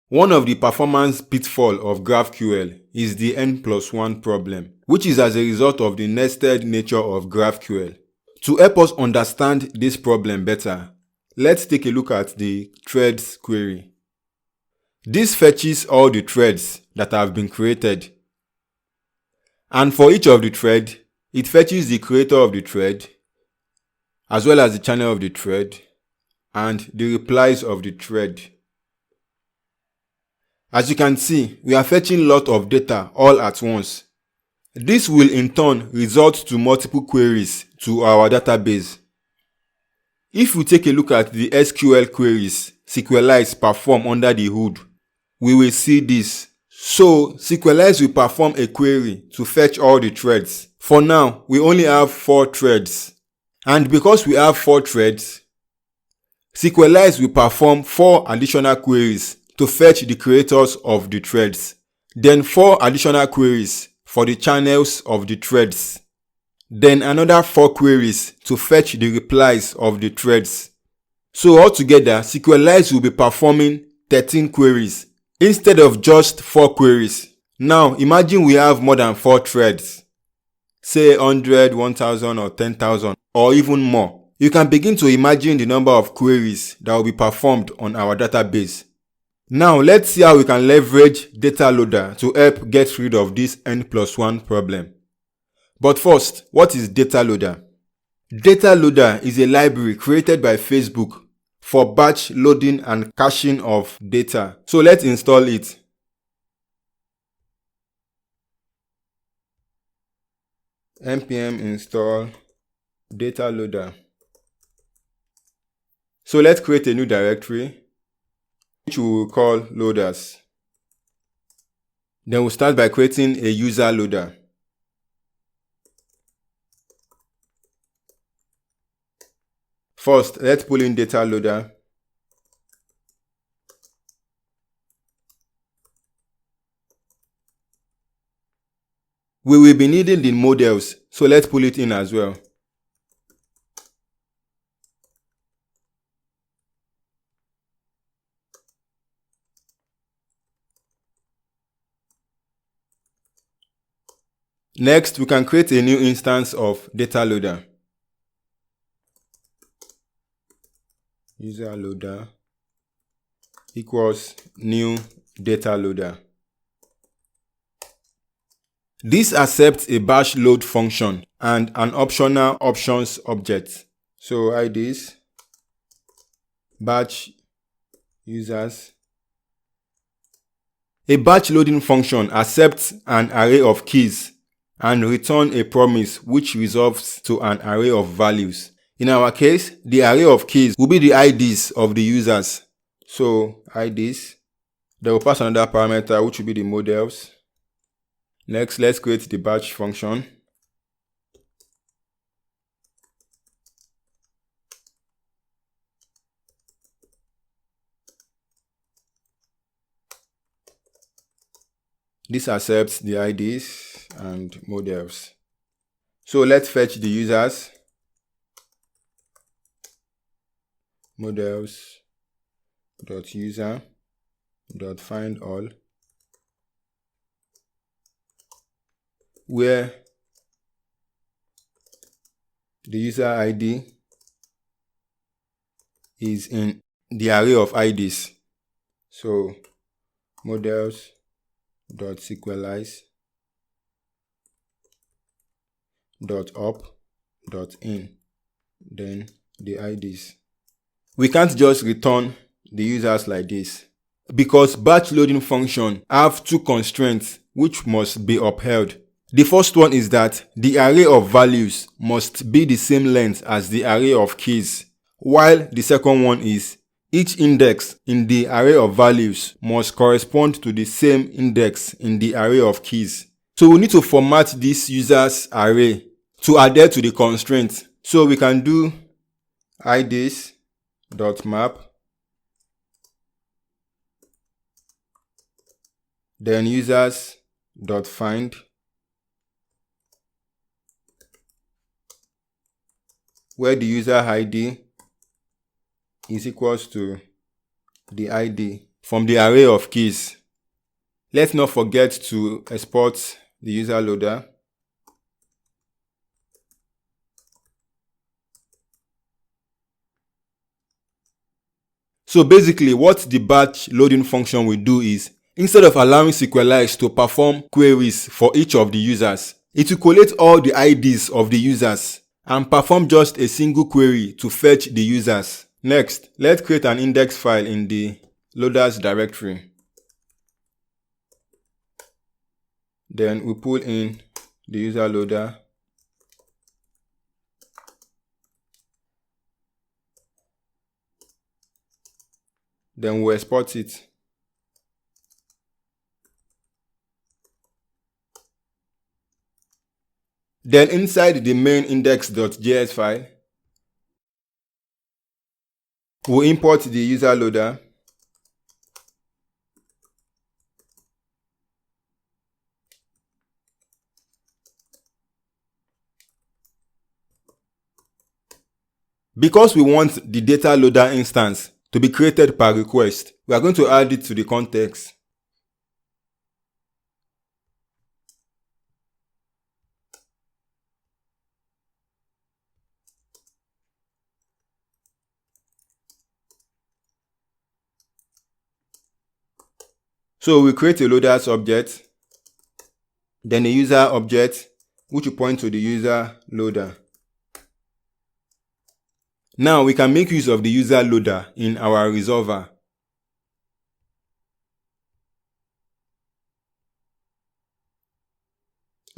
One of the performance pitfalls of GraphQL is the n+1 problem, which is as a result of the nested nature of GraphQL. To help us understand this problem better, let's take a look at the threads query. This fetches all the threads that have been created. And for each of the threads, it fetches the creator of the thread, as well as the channel of the thread, and the replies of the thread. As you can see, we are fetching a lot of data all at once. This will in turn result to multiple queries to our database. If we take a look at the SQL queries SQLite perform under the hood, we will see this. So SQLite will perform a query to fetch all the threads. For now, we only have 4 threads. And because we have 4 threads, SQLite will perform 4 additional queries to fetch the creators of the threads. Then 4 additional queries for the channels of the threads. Then another 4 queries to fetch the replies of the threads. So altogether, SQLite will be performing 13 queries instead of just 4 queries. Now imagine we have more than 4 threads, say 100, 1000 or 10,000 or even more. You can begin to imagine the number of queries that will be performed on our database. Now let's see how we can leverage dataloader to help get rid of this n+1 problem. But first, what is dataloader? Dataloader is a library created by Facebook for batch loading and caching of data. So let's install it. npm install dataloader. So let's create a new directory, which we will call loaders. Then we'll start by creating a user loader. First, let's pull in dataloader. We will be needing the models, so let's pull it in as well. Next, we can create a new instance of dataloader. User loader equals new dataloader. This accepts a batch load function and an optional options object. So IDs, batch users. A batch loading function accepts an array of keys and return a promise which resolves to an array of values. In our case, the array of keys will be the IDs of the users. So IDs, they will pass another parameter which will be the models. Next, let's create the batch function. This accepts the IDs and models. So let's fetch the users. Models.user.findAll, where the user ID is in the array of IDs. So models.sequelize.up.in, then the IDs. We can't just return the users like this, because batch loading function have 2 constraints which must be upheld. The first one is that the array of values must be the same length as the array of keys, while the second one is each index in the array of values must correspond to the same index in the array of keys. So we need to format this users array to adhere to the constraint. So we can do IDs.map, then users.find, where the user ID is equals to the ID from the array of keys. Let's not forget to export the user loader. So basically, what the batch loading function will do is, instead of allowing SQLite to perform queries for each of the users, it will collate all the IDs of the users and perform just a single query to fetch the users. Next, let's create an index file in the loaders directory. Then we pull in the user loader. Then we'll export it. Then inside the main index.js file, we'll import the user loader. Because we want the data loader instance to be created per request, we are going to add it to the context. So we create a loaders object, then a user object, which will point to the user loader. Now we can make use of the user loader in our resolver.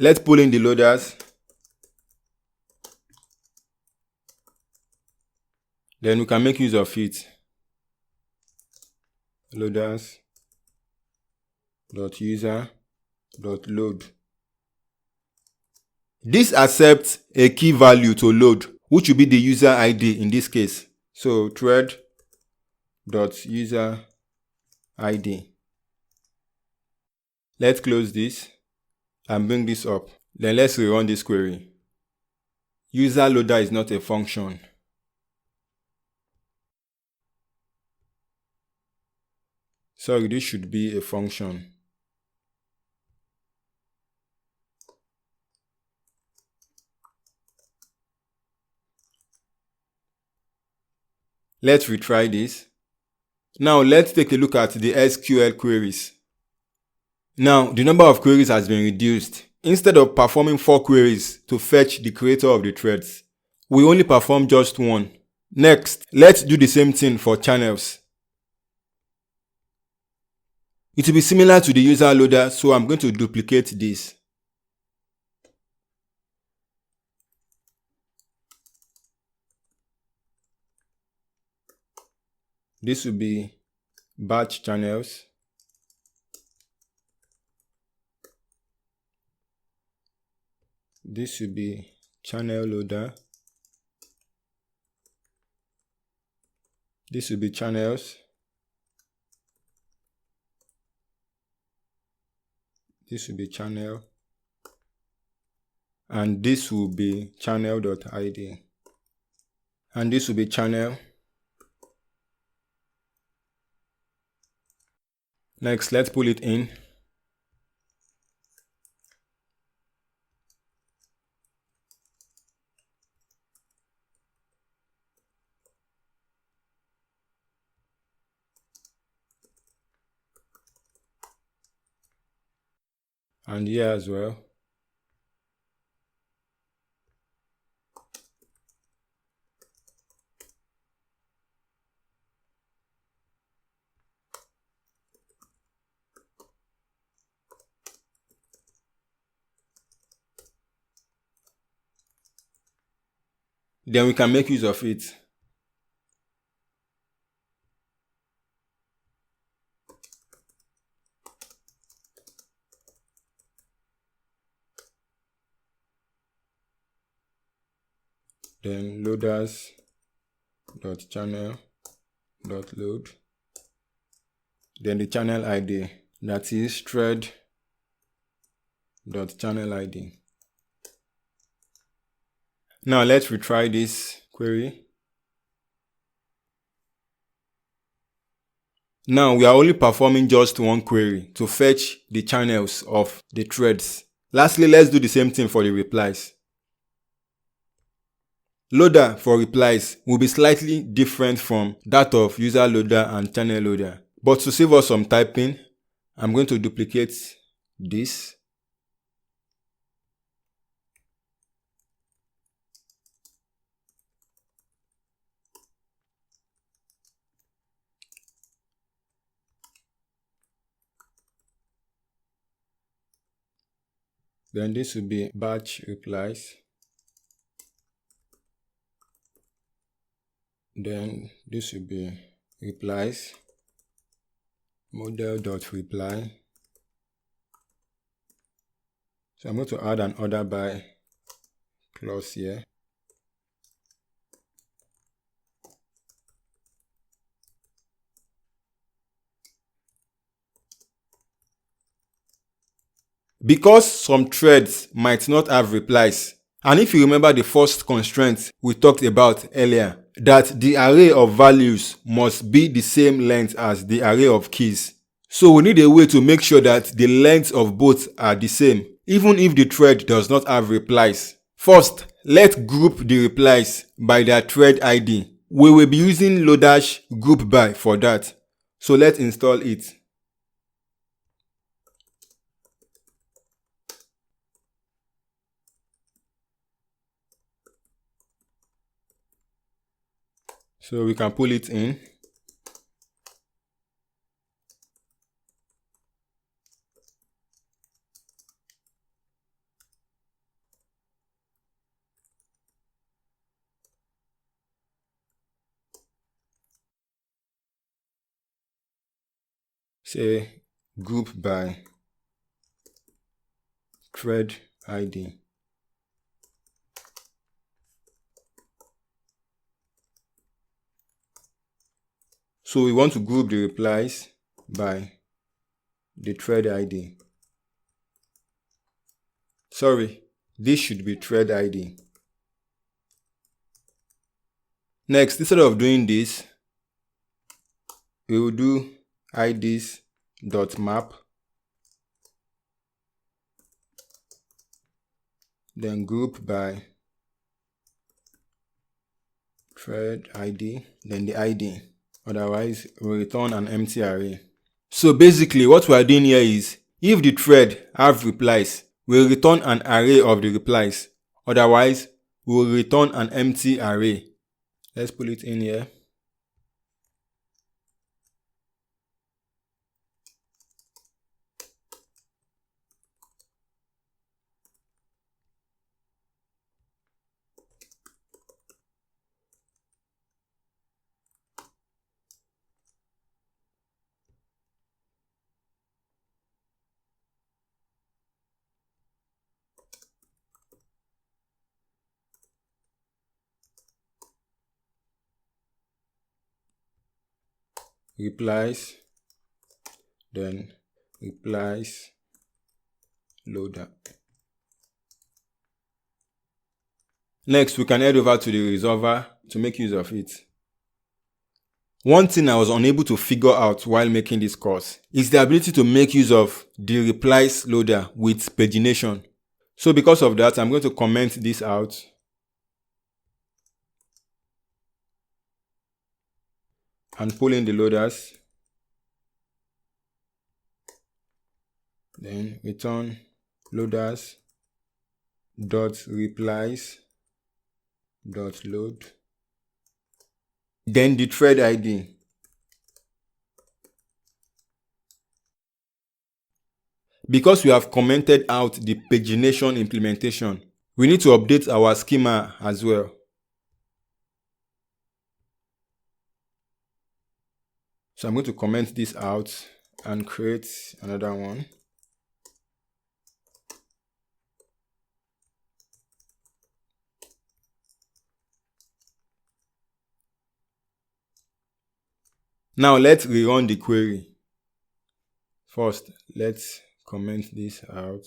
Let's pull in the loaders. Then we can make use of it. Loaders.user.load. This accepts a key value to load, which will be the user ID in this case. So thread.user ID. Let's close this and bring this up. Then let's rerun this query. User loader is not a function. Sorry, this should be a function. Let's retry this. Now let's take a look at the SQL queries. Now the number of queries has been reduced. Instead of performing 4 queries to fetch the creator of the threads, we only perform just 1. Next, let's do the same thing for channels. It will be similar to the user loader, so I'm going to duplicate this. This will be batch channels. This will be channel loader. This will be channels. This will be channel. And this will be channel.id. And this will be channel. Next, let's pull it in. And here as well. Then we can make use of it. Then loaders.channel.load. Then the channel ID, that is thread.channel ID. Now let's retry this query. Now we are only performing just one query to fetch the channels of the threads. Lastly, let's do the same thing for the replies. Loader for replies will be slightly different from that of user loader and channel loader. But to save us some typing, I'm going to duplicate this. Then this will be batch replies. Then this will be replies, model.reply. So I'm going to add an order by clause here. Because some threads might not have replies, and if you remember the first constraint we talked about earlier, that the array of values must be the same length as the array of keys. So we need a way to make sure that the lengths of both are the same, even if the thread does not have replies. First, let's group the replies by their thread ID. We will be using lodash group by for that. So let's install it. So we can pull it in. Say group by thread ID. So we want to group the replies by the thread ID. Sorry, this should be thread ID. Next, instead of doing this, we will do IDs.map, then group by thread ID, then the ID. Otherwise, we'll return an empty array. So basically, what we are doing here is, if the thread have replies, we'll return an array of the replies. Otherwise, we'll return an empty array. Let's put it in here. Replies, then replies loader. Next, we can head over to the resolver to make use of it. One thing I was unable to figure out while making this course is the ability to make use of the replies loader with pagination. So because of that, I'm going to comment this out. And pull in the loaders. Then return loaders dot replies dot load. Then the thread ID. Because we have commented out the pagination implementation, we need to update our schema as well. So I'm going to comment this out and create another one. Now let's rerun the query. First, let's comment this out.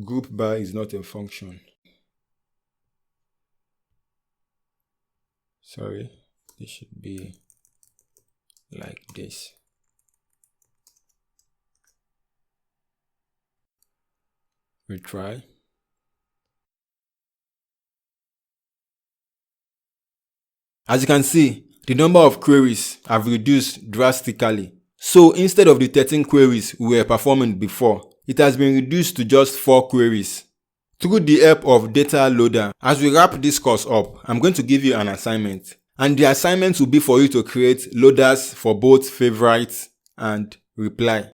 Group by is not a function. Sorry, this should be like this. Retry. As you can see, the number of queries have reduced drastically. So instead of the 13 queries we were performing before, it has been reduced to just 4 queries. Through the help of dataloader, as we wrap this course up, I'm going to give you an assignment. And the assignment will be for you to create loaders for both favorites and reply.